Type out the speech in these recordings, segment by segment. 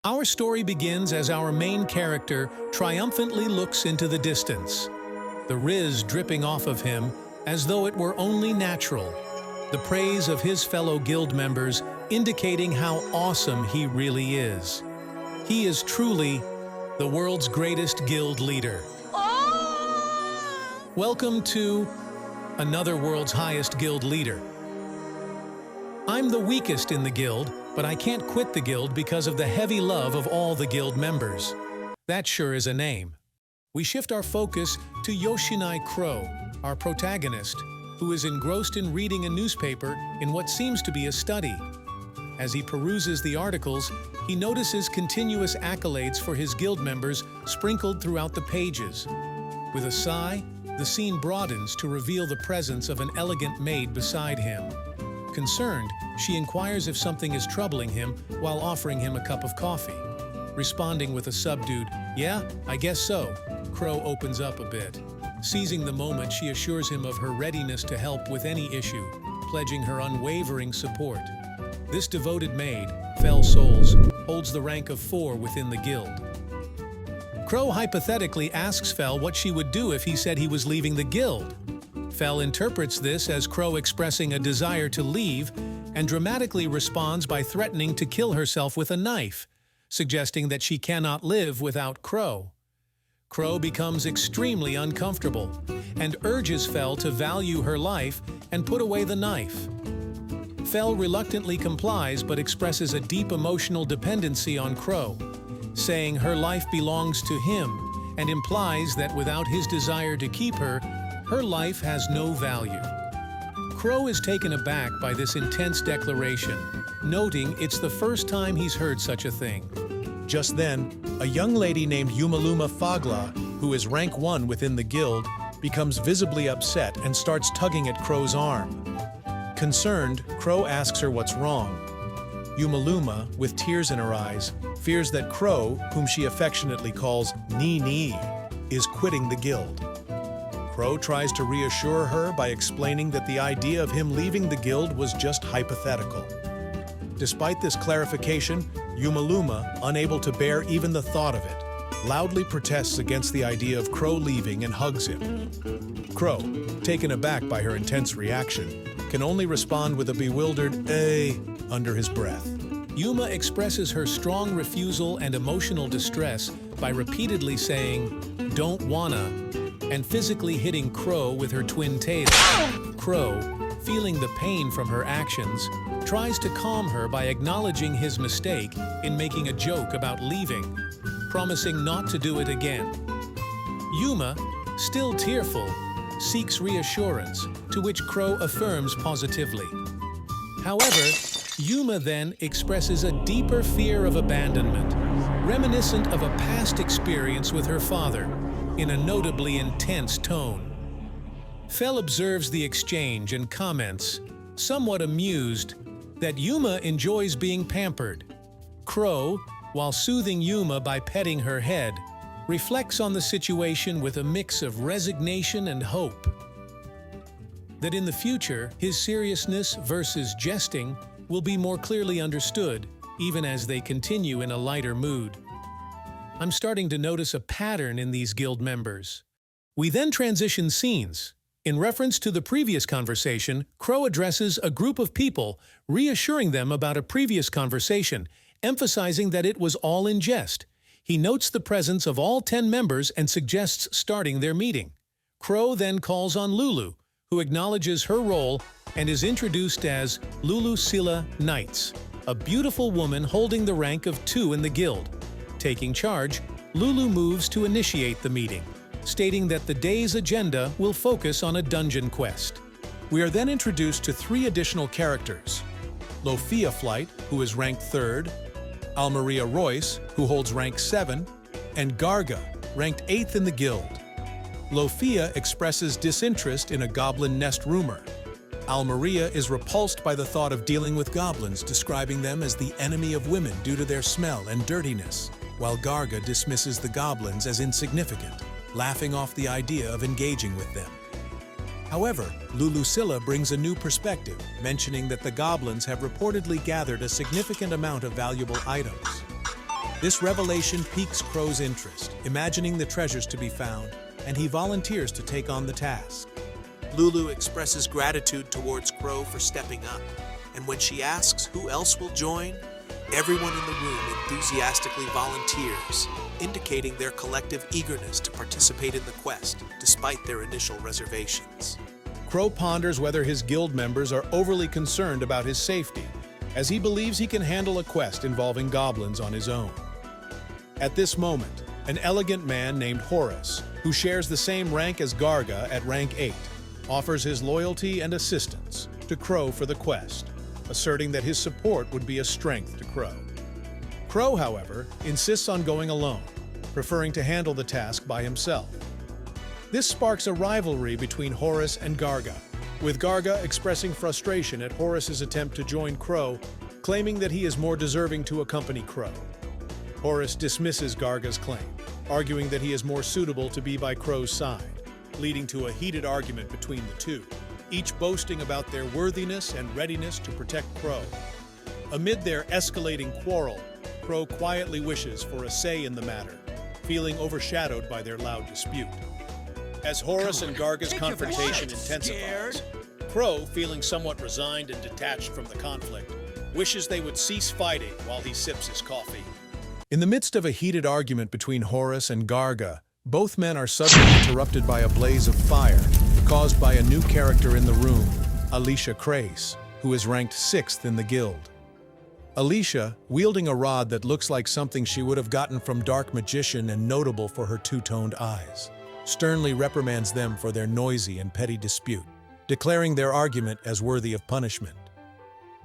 Our story begins as our main character triumphantly looks into the distance, the RIZZ dripping off of him as though it were only natural, the praise of his fellow guild members indicating how awesome he really is. He is truly the world's greatest guild leader. Welcome to another world's highest guild leader. I'm the weakest in the guild, but I can't quit the guild because of the heavy love of all the guild members. That sure is a name. We shift our focus to Yoshinai Crow, our protagonist, who is engrossed in reading a newspaper in what seems to be a study. As he peruses the articles, he notices continuous accolades for his guild members sprinkled throughout the pages. With a sigh, the scene broadens to reveal the presence of an elegant maid beside him. Concerned, she inquires if something is troubling him while offering him a cup of coffee. Responding with a subdued, "Yeah, I guess so," Crow opens up a bit. Seizing the moment, she assures him of her readiness to help with any issue, pledging her unwavering support. This devoted maid, Fell Souls, holds the rank of 4 within the guild. Crow hypothetically asks Fell what she would do if he said he was leaving the guild. Fell interprets this as Crow expressing a desire to leave and dramatically responds by threatening to kill herself with a knife, suggesting that she cannot live without Crow. Crow becomes extremely uncomfortable and urges Fell to value her life and put away the knife. Fell reluctantly complies but expresses a deep emotional dependency on Crow, saying her life belongs to him and implies that without his desire to keep her, her life has no value. Crow is taken aback by this intense declaration, noting it's the first time he's heard such a thing. Just then, a young lady named Yumaluma Fagla, who is rank 1 within the guild, becomes visibly upset and starts tugging at Crow's arm. Concerned, Crow asks her what's wrong. Yumaluma, with tears in her eyes, fears that Crow, whom she affectionately calls Ni, is quitting the guild. Crow tries to reassure her by explaining that the idea of him leaving the guild was just hypothetical. Despite this clarification, Yumaluma, unable to bear even the thought of it, loudly protests against the idea of Crow leaving and hugs him. Crow, taken aback by her intense reaction, can only respond with a bewildered "eh" under his breath. Yuma expresses her strong refusal and emotional distress by repeatedly saying, "Don't wanna," and physically hitting Crow with her twin tail. Crow, feeling the pain from her actions, tries to calm her by acknowledging his mistake in making a joke about leaving, promising not to do it again. Yuma, still tearful, seeks reassurance, to which Crow affirms positively. However, Yuma then expresses a deeper fear of abandonment, reminiscent of a past experience with her father, in a notably intense tone. Fell observes the exchange and comments, somewhat amused, that Yuma enjoys being pampered. Crow, while soothing Yuma by petting her head, reflects on the situation with a mix of resignation and hope. That in the future, his seriousness versus jesting will be more clearly understood, even as they continue in a lighter mood. I'm starting to notice a pattern in these guild members. We then transition scenes. In reference to the previous conversation, Crow addresses a group of people, reassuring them about a previous conversation, emphasizing that it was all in jest. He notes the presence of all 10 members and suggests starting their meeting. Crow then calls on Lulu, who acknowledges her role and is introduced as Lulu Silla Knights, a beautiful woman holding the rank of 2 in the guild. Taking charge, Lulu moves to initiate the meeting, stating that the day's agenda will focus on a dungeon quest. We are then introduced to 3 additional characters: Lofia Flight, who is ranked 3rd, Almaria Royce, who holds rank 7, and Garga, ranked 8th in the guild. Lofia expresses disinterest in a goblin nest rumor. Almaria is repulsed by the thought of dealing with goblins, describing them as the enemy of women due to their smell and dirtiness, while Garga dismisses the goblins as insignificant, laughing off the idea of engaging with them. However, Lulusilla brings a new perspective, mentioning that the goblins have reportedly gathered a significant amount of valuable items. This revelation piques Crow's interest, imagining the treasures to be found, and he volunteers to take on the task. Lulu expresses gratitude towards Crow for stepping up, and when she asks who else will join, everyone in the room enthusiastically volunteers, indicating their collective eagerness to participate in the quest, despite their initial reservations. Crow ponders whether his guild members are overly concerned about his safety, as he believes he can handle a quest involving goblins on his own. At this moment, an elegant man named Horace, who shares the same rank as Garga at rank 8, offers his loyalty and assistance to Crow for the quest, asserting that his support would be a strength to Crow. Crow, however, insists on going alone, preferring to handle the task by himself. This sparks a rivalry between Horace and Garga, with Garga expressing frustration at Horace's attempt to join Crow, claiming that he is more deserving to accompany Crow. Horace dismisses Garga's claim, arguing that he is more suitable to be by Crow's side, leading to a heated argument between the two, each boasting about their worthiness and readiness to protect Crow. Amid their escalating quarrel, Crow quietly wishes for a say in the matter, feeling overshadowed by their loud dispute. As Horace and Garga's confrontation intensifies, Crow, feeling somewhat resigned and detached from the conflict, wishes they would cease fighting while he sips his coffee. In the midst of a heated argument between Horace and Garga, both men are suddenly interrupted by a blaze of fire, caused by a new character in the room, Alicia Crace, who is ranked 6th in the guild. Alicia, wielding a rod that looks like something she would have gotten from Dark Magician and notable for her two-toned eyes, sternly reprimands them for their noisy and petty dispute, declaring their argument as worthy of punishment.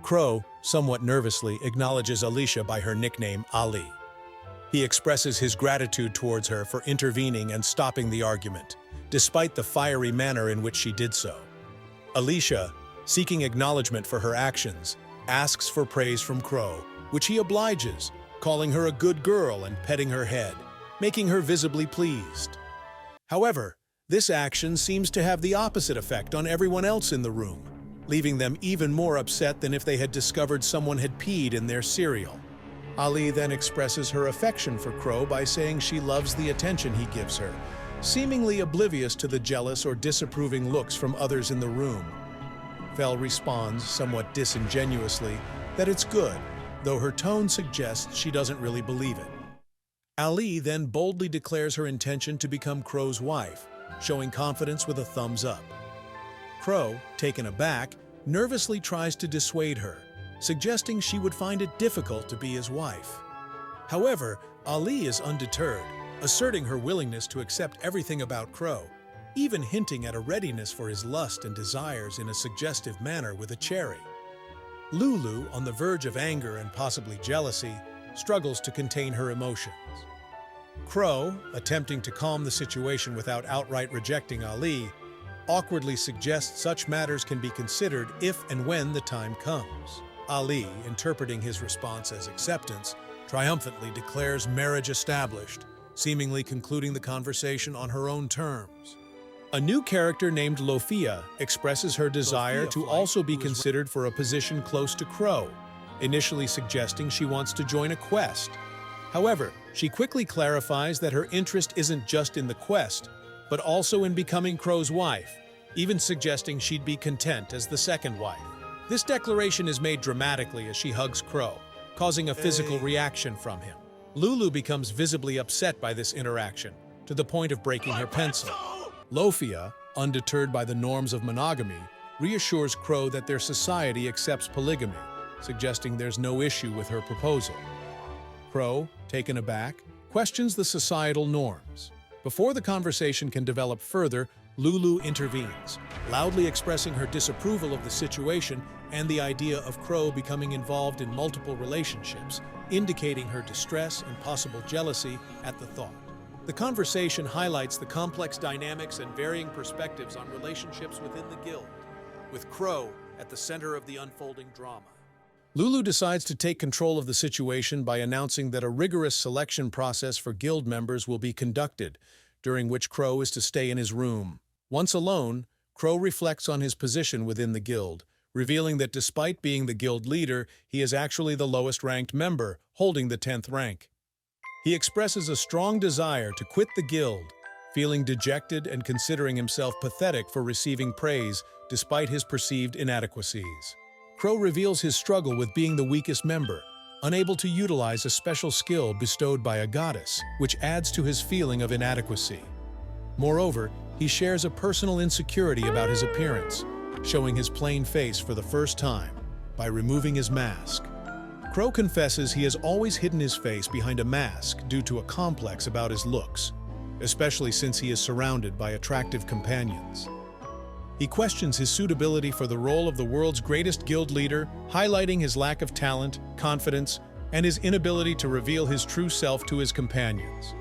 Crow, somewhat nervously, acknowledges Alicia by her nickname Ali. He expresses his gratitude towards her for intervening and stopping the argument, despite the fiery manner in which she did so. Alicia, seeking acknowledgement for her actions, asks for praise from Crow, which he obliges, calling her a good girl and petting her head, making her visibly pleased. However, this action seems to have the opposite effect on everyone else in the room, leaving them even more upset than if they had discovered someone had peed in their cereal. Ali then expresses her affection for Crow by saying she loves the attention he gives her, seemingly oblivious to the jealous or disapproving looks from others in the room. Fel responds, somewhat disingenuously, that it's good, though her tone suggests she doesn't really believe it. Ali then boldly declares her intention to become Crow's wife, showing confidence with a thumbs up. Crow, taken aback, nervously tries to dissuade her, suggesting she would find it difficult to be his wife. However, Ali is undeterred, asserting her willingness to accept everything about Crow, even hinting at a readiness for his lust and desires in a suggestive manner with a cherry. Lulu, on the verge of anger and possibly jealousy, struggles to contain her emotions. Crow, attempting to calm the situation without outright rejecting Ali, awkwardly suggests such matters can be considered if and when the time comes. Ali, interpreting his response as acceptance, triumphantly declares marriage established, seemingly concluding the conversation on her own terms. A new character named Lofia expresses her desire to also be considered for a position close to Crow, initially suggesting she wants to join a quest. However, she quickly clarifies that her interest isn't just in the quest, but also in becoming Crow's wife, even suggesting she'd be content as the second wife. This declaration is made dramatically as she hugs Crow, causing a physical reaction from him. Lulu becomes visibly upset by this interaction, to the point of breaking her pencil. Lofia, undeterred by the norms of monogamy, reassures Crow that their society accepts polygamy, suggesting there's no issue with her proposal. Crow, taken aback, questions the societal norms. Before the conversation can develop further, Lulu intervenes, loudly expressing her disapproval of the situation and the idea of Crow becoming involved in multiple relationships, indicating her distress and possible jealousy at the thought. The conversation highlights the complex dynamics and varying perspectives on relationships within the guild, with Crow at the center of the unfolding drama. Lulu decides to take control of the situation by announcing that a rigorous selection process for guild members will be conducted, during which Crow is to stay in his room. Once alone, Crow reflects on his position within the guild, revealing that despite being the guild leader, he is actually the lowest-ranked member, holding the 10th rank. He expresses a strong desire to quit the guild, feeling dejected and considering himself pathetic for receiving praise despite his perceived inadequacies. Crow reveals his struggle with being the weakest member, unable to utilize a special skill bestowed by a goddess, which adds to his feeling of inadequacy. Moreover, he shares a personal insecurity about his appearance, showing his plain face for the first time by removing his mask. Crow confesses he has always hidden his face behind a mask due to a complex about his looks, especially since he is surrounded by attractive companions. He questions his suitability for the role of the world's greatest guild leader, highlighting his lack of talent, confidence, and his inability to reveal his true self to his companions.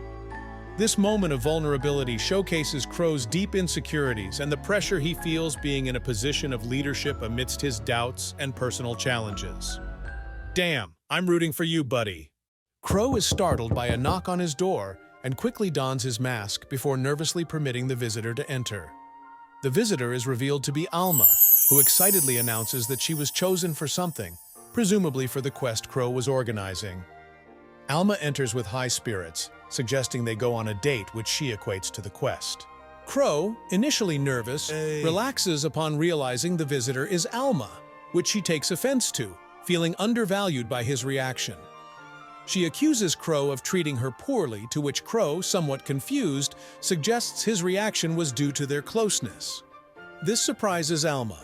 This moment of vulnerability showcases Crow's deep insecurities and the pressure he feels being in a position of leadership amidst his doubts and personal challenges. Damn, I'm rooting for you, buddy. Crow is startled by a knock on his door and quickly dons his mask before nervously permitting the visitor to enter. The visitor is revealed to be Alma, who excitedly announces that she was chosen for something, presumably for the quest Crow was organizing. Alma enters with high spirits, suggesting they go on a date which she equates to the quest. Crow, initially nervous, relaxes upon realizing the visitor is Alma, which she takes offense to, feeling undervalued by his reaction. She accuses Crow of treating her poorly, to which Crow, somewhat confused, suggests his reaction was due to their closeness. This surprises Alma,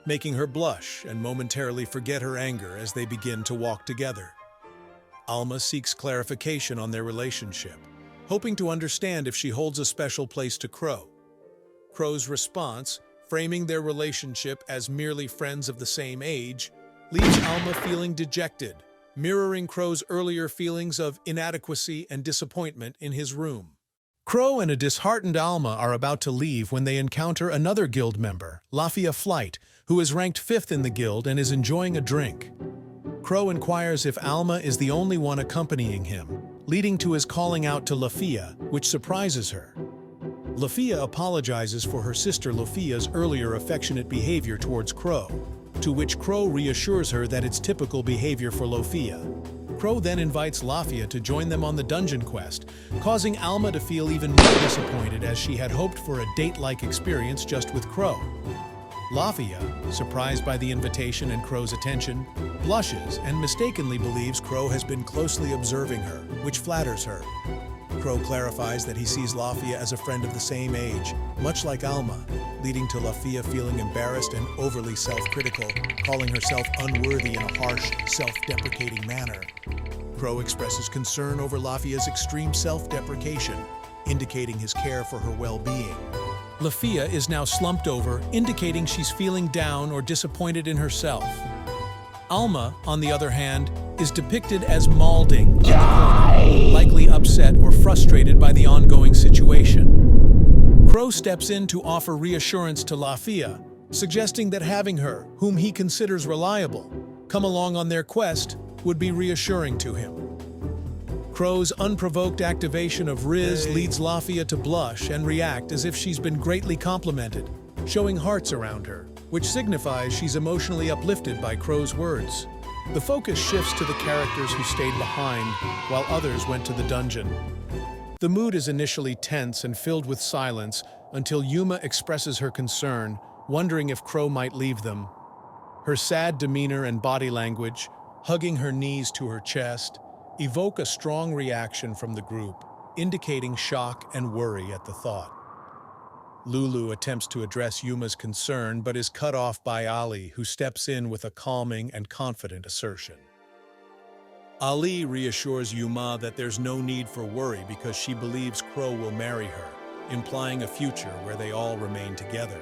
making her blush and momentarily forget her anger as they begin to walk together. Alma seeks clarification on their relationship, hoping to understand if she holds a special place to Crow. Crow's response, framing their relationship as merely friends of the same age, leaves Alma feeling dejected, mirroring Crow's earlier feelings of inadequacy and disappointment in his room. Crow and a disheartened Alma are about to leave when they encounter another guild member, Lafia Flight, who is ranked 5th in the guild and is enjoying a drink. Crow inquires if Alma is the only one accompanying him, leading to his calling out to Lafia, which surprises her. Lafia apologizes for her sister Lafia's earlier affectionate behavior towards Crow, to which Crow reassures her that it's typical behavior for Lafia. Crow then invites Lafia to join them on the dungeon quest, causing Alma to feel even more disappointed as she had hoped for a date-like experience just with Crow. Lafia, surprised by the invitation and Crow's attention, blushes and mistakenly believes Crow has been closely observing her, which flatters her. Crow clarifies that he sees Lafia as a friend of the same age, much like Alma, leading to Lafia feeling embarrassed and overly self-critical, calling herself unworthy in a harsh, self-deprecating manner. Crow expresses concern over Lafia's extreme self-deprecation, indicating his care for her well-being. Lafia is now slumped over, indicating she's feeling down or disappointed in herself. Alma, on the other hand, is depicted as mauling in the corner, likely upset or frustrated by the ongoing situation. Crow steps in to offer reassurance to Lafia, suggesting that having her, whom he considers reliable, come along on their quest would be reassuring to him. Crow's unprovoked activation of RIZZ leads Lafia to blush and react as if she's been greatly complimented, showing hearts around her, which signifies she's emotionally uplifted by Crow's words. The focus shifts to the characters who stayed behind, while others went to the dungeon. The mood is initially tense and filled with silence until Yuma expresses her concern, wondering if Crow might leave them. Her sad demeanor and body language, hugging her knees to her chest, evoke a strong reaction from the group, indicating shock and worry at the thought. Lulu attempts to address Yuma's concern but is cut off by Ali, who steps in with a calming and confident assertion. Ali reassures Yuma that there's no need for worry because she believes Crow will marry her, implying a future where they all remain together.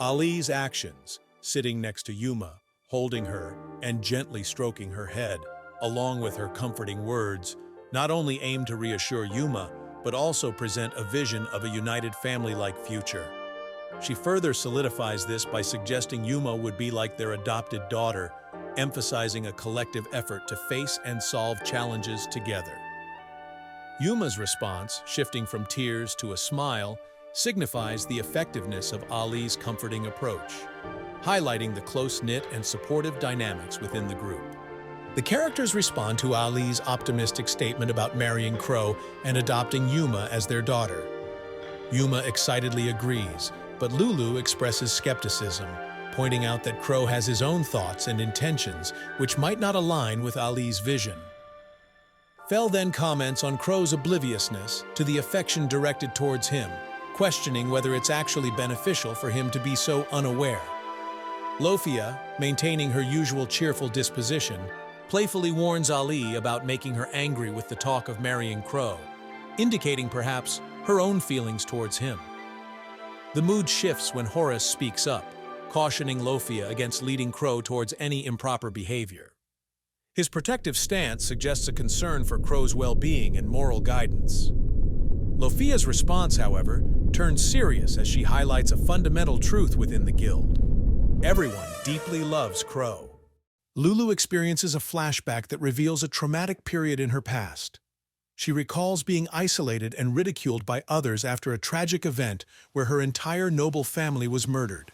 Ali's actions, sitting next to Yuma, holding her and gently stroking her head, along with her comforting words, not only aim to reassure Yuma, but also present a vision of a united family-like future. She further solidifies this by suggesting Yuma would be like their adopted daughter, emphasizing a collective effort to face and solve challenges together. Yuma's response, shifting from tears to a smile, signifies the effectiveness of Ali's comforting approach, highlighting the close-knit and supportive dynamics within the group. The characters respond to Ali's optimistic statement about marrying Crow and adopting Yuma as their daughter. Yuma excitedly agrees, but Lulu expresses skepticism, pointing out that Crow has his own thoughts and intentions which might not align with Ali's vision. Fel then comments on Crow's obliviousness to the affection directed towards him, questioning whether it's actually beneficial for him to be so unaware. Lofia, maintaining her usual cheerful disposition, playfully warns Ali about making her angry with the talk of marrying Crow, indicating perhaps her own feelings towards him. The mood shifts when Horace speaks up, cautioning Lofia against leading Crow towards any improper behavior. His protective stance suggests a concern for Crow's well-being and moral guidance. Lofia's response, however, turns serious as she highlights a fundamental truth within the guild. Everyone deeply loves Crow. Lulu experiences a flashback that reveals a traumatic period in her past. She recalls being isolated and ridiculed by others after a tragic event where her entire noble family was murdered.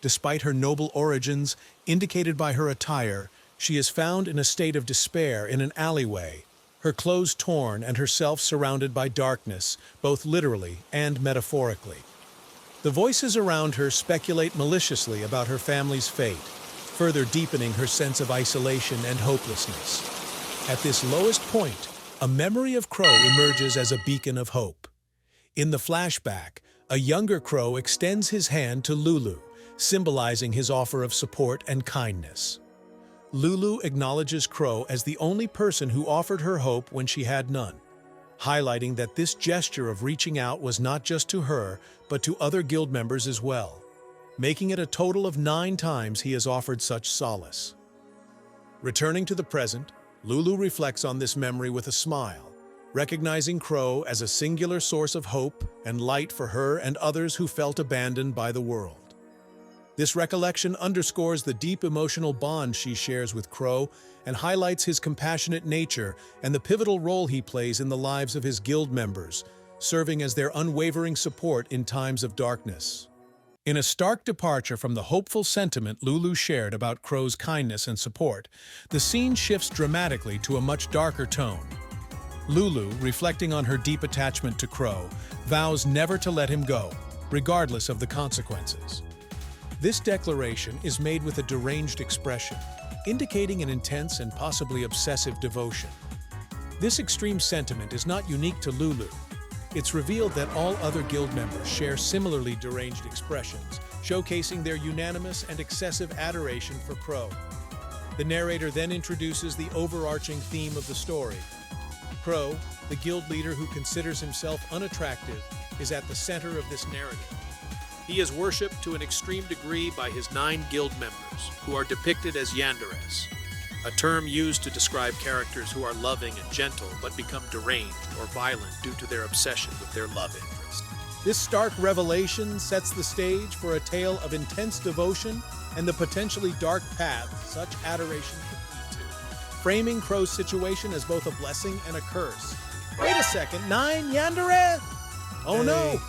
Despite her noble origins, indicated by her attire, she is found in a state of despair in an alleyway, her clothes torn and herself surrounded by darkness, both literally and metaphorically. The voices around her speculate maliciously about her family's fate, further deepening her sense of isolation and hopelessness. At this lowest point, a memory of Crow emerges as a beacon of hope. In the flashback, a younger Crow extends his hand to Lulu, symbolizing his offer of support and kindness. Lulu acknowledges Crow as the only person who offered her hope when she had none, highlighting that this gesture of reaching out was not just to her, but to other guild members as well, making it a total of 9 times he has offered such solace. Returning to the present, Lulu reflects on this memory with a smile, recognizing Crow as a singular source of hope and light for her and others who felt abandoned by the world. This recollection underscores the deep emotional bond she shares with Crow and highlights his compassionate nature and the pivotal role he plays in the lives of his guild members, serving as their unwavering support in times of darkness. In a stark departure from the hopeful sentiment Lulu shared about Crow's kindness and support, the scene shifts dramatically to a much darker tone. Lulu, reflecting on her deep attachment to Crow, vows never to let him go, regardless of the consequences. This declaration is made with a deranged expression, indicating an intense and possibly obsessive devotion. This extreme sentiment is not unique to Lulu. It's revealed that all other guild members share similarly deranged expressions, showcasing their unanimous and excessive adoration for Crow. The narrator then introduces the overarching theme of the story. Crow, the guild leader who considers himself unattractive, is at the center of this narrative. He is worshipped to an extreme degree by his 9 guild members, who are depicted as yanderes, a term used to describe characters who are loving and gentle but become deranged or violent due to their obsession with their love interest. This stark revelation sets the stage for a tale of intense devotion and the potentially dark path such adoration could lead to, framing Crow's situation as both a blessing and a curse. Wait a second, 9 yandere? Oh no!